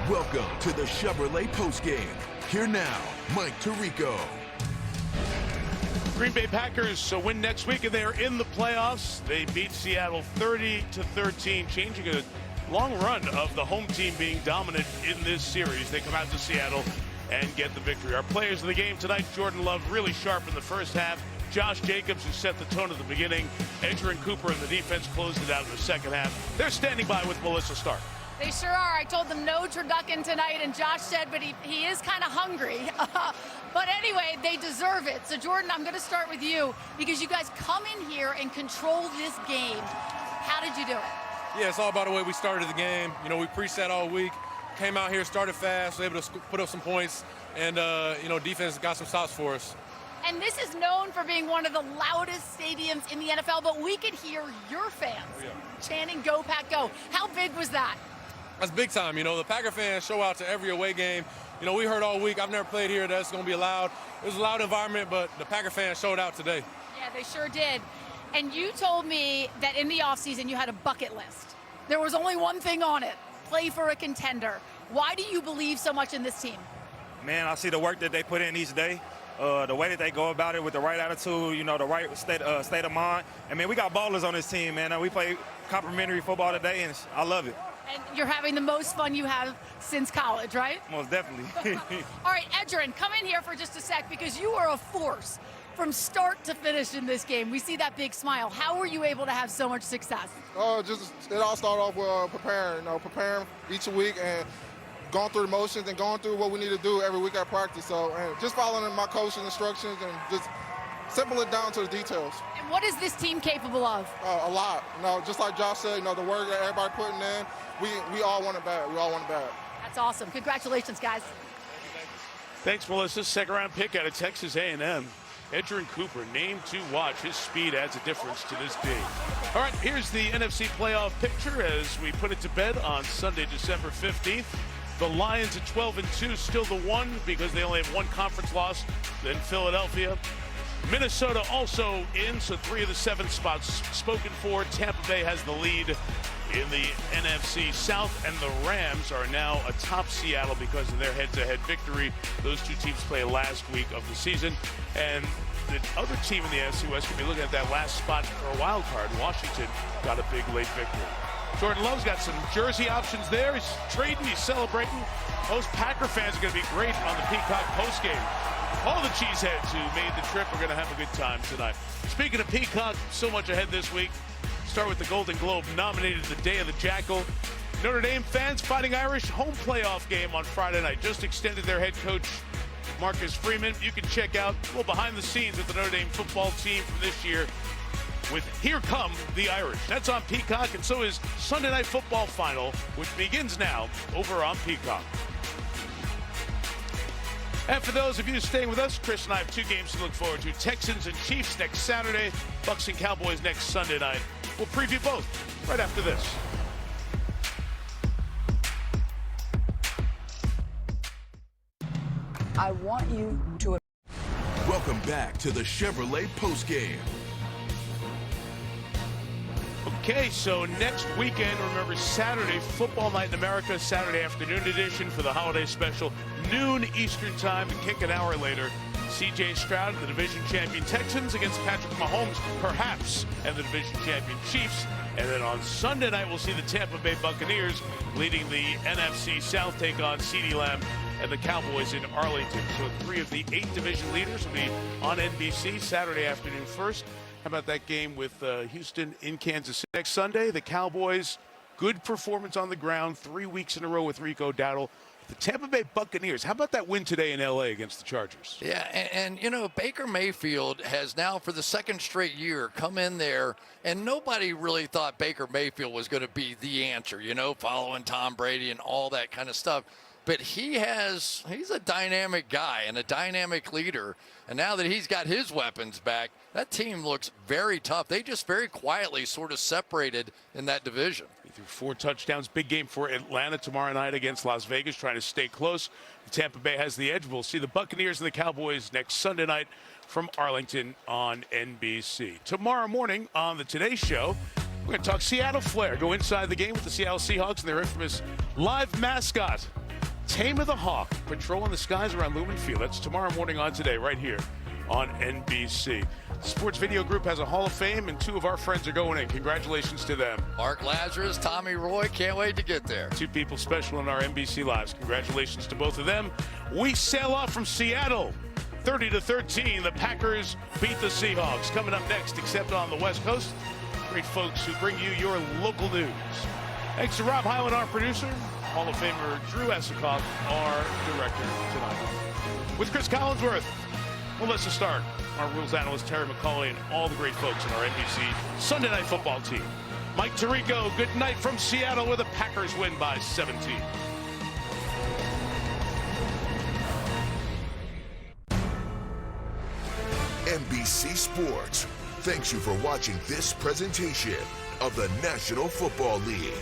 Welcome to the Chevrolet postgame. Here now, Mike Tirico. Green Bay Packers win next week, and they are in the playoffs. They beat Seattle 30-13, changing a long run of the home team being dominant in this series. They come out to Seattle and get the victory. Our players of the game tonight: Jordan Love, really sharp in the first half. Josh Jacobs, who set the tone at the beginning. Edgerrin Cooper and the defense closed it out in the second half. They're standing by with Melissa Stark. They sure are. I told them no turducken tonight, and Josh said, but he is kind of hungry. But anyway, they deserve it. So, Jordan, I'm going to start with you because you guys come in here and control this game. How did you do it? Yeah, it's all about the way we started the game. You know, we preached that all week. Came out here, started fast, was able to put up some points, and, defense got some stops for us. And this is known for being one of the loudest stadiums in the NFL, but we could hear your fans chanting, "Go, Pack, go." How big was that? That's big time. You know, the Packer fans show out to every away game. You know, we heard all week, I've never played here, that's going to be loud. It was a loud environment, but the Packer fans showed out today. Yeah, they sure did. And you told me that in the offseason you had a bucket list. There was only one thing on it: play for a contender. Why do you believe so much in this team? Man, I see the work that they put in each day. The way that they go about it with the right attitude, you know, the right state of mind. I mean, we got ballers on this team, man. We play complimentary football today, and I love it. And you're having the most fun you have since college, right? Most definitely. All right, Edgerrin, come in here for just a sec because you are a force from start to finish in this game. We see that big smile. How were you able to have so much success? It all started off with preparing each week and going through the motions and going through what we need to do every week at practice. So, and just following my coach's instructions and just simple it down to the details. And what is this team capable of? A lot. Just like Josh said, the work that everybody putting in, we all want it bad. We all want it bad. That's awesome. Congratulations, guys. Thanks, Melissa. Second-round pick out of Texas A&M. Edgerrin Cooper, named to watch. His speed adds a difference to this team. All right, here's the NFC playoff picture as we put it to bed on Sunday, December 15th. The Lions at 12-2, still the one because they only have one conference loss. Then Philadelphia. Minnesota also in, so 3 of the 7 spots spoken for. Tampa Bay has the lead in the NFC South, and the Rams are now atop Seattle because of their head-to-head victory. Those two teams play last week of the season. And the other team in the NFC West could be looking at that last spot for a wild card. Washington got a big late victory. Jordan Love's got some jersey options there. He's trading, he's celebrating. Most Packer fans are going to be great on the Peacock postgame. All the cheeseheads who made the trip are going to have a good time tonight. Speaking of Peacock, so much ahead this week. Start with the Golden Globe nominated the Day of the Jackal. Notre Dame fans Fighting Irish home playoff game on Friday night. Just extended their head coach, Marcus Freeman. You can check out a little behind the scenes with the Notre Dame football team from this year with Here Come the Irish. That's on Peacock, and so is Sunday Night Football Final, which begins now over on Peacock. And for those of you staying with us, Chris and I have 2 games to look forward to. Texans and Chiefs next Saturday, Bucs and Cowboys next Sunday night. We'll preview both right after this. I want you to... Welcome back to the Chevrolet postgame. Okay, so next weekend, remember Saturday, Football Night in America, Saturday afternoon edition for the holiday special, noon Eastern time, to kick an hour later. C.J. Stroud, the division champion Texans against Patrick Mahomes, perhaps, and the division champion Chiefs. And then on Sunday night, we'll see the Tampa Bay Buccaneers leading the NFC South, take on CeeDee Lamb and the Cowboys in Arlington. So 3 of the 8 division leaders will be on NBC Saturday afternoon first. How about that game with Houston in Kansas City next Sunday? The Cowboys, good performance on the ground, 3 weeks in a row with Rico Dowdle. The Tampa Bay Buccaneers, how about that win today in L.A. against the Chargers? Yeah, and Baker Mayfield has now for the 2nd straight year come in there, and nobody really thought Baker Mayfield was going to be the answer, following Tom Brady and all that kind of stuff. But he's a dynamic guy and a dynamic leader. And now that he's got his weapons back, that team looks very tough. They just very quietly sort of separated in that division. He threw 4 touchdowns. Big game for Atlanta tomorrow night against Las Vegas, trying to stay close. Tampa Bay has the edge. We'll see the Buccaneers and the Cowboys next Sunday night from Arlington on NBC. Tomorrow morning on the Today Show, we're going to talk Seattle Flair. Go inside the game with the Seattle Seahawks and their infamous live mascot. Tame of the Hawk, patrolling the skies around Lumen Field. That's tomorrow morning on Today, right here on NBC. Sports Video Group has a Hall of Fame, and 2 of our friends are going in. Congratulations to them. Mark Lazarus, Tommy Roy, can't wait to get there. 2 people special in our NBC lives. Congratulations to both of them. We sail off from Seattle, 30-13. The Packers beat the Seahawks. Coming up next, except on the West Coast, great folks who bring you your local news. Thanks to Rob Hyland, our producer. Hall of Famer Drew Esikoff, our director tonight. With Chris Collinsworth, Melissa Stark, our rules analyst Terry McCauley, and all the great folks in our NBC Sunday Night Football team. Mike Tirico, good night from Seattle, where the Packers win by 17. NBC Sports thanks you for watching this presentation of the National Football League.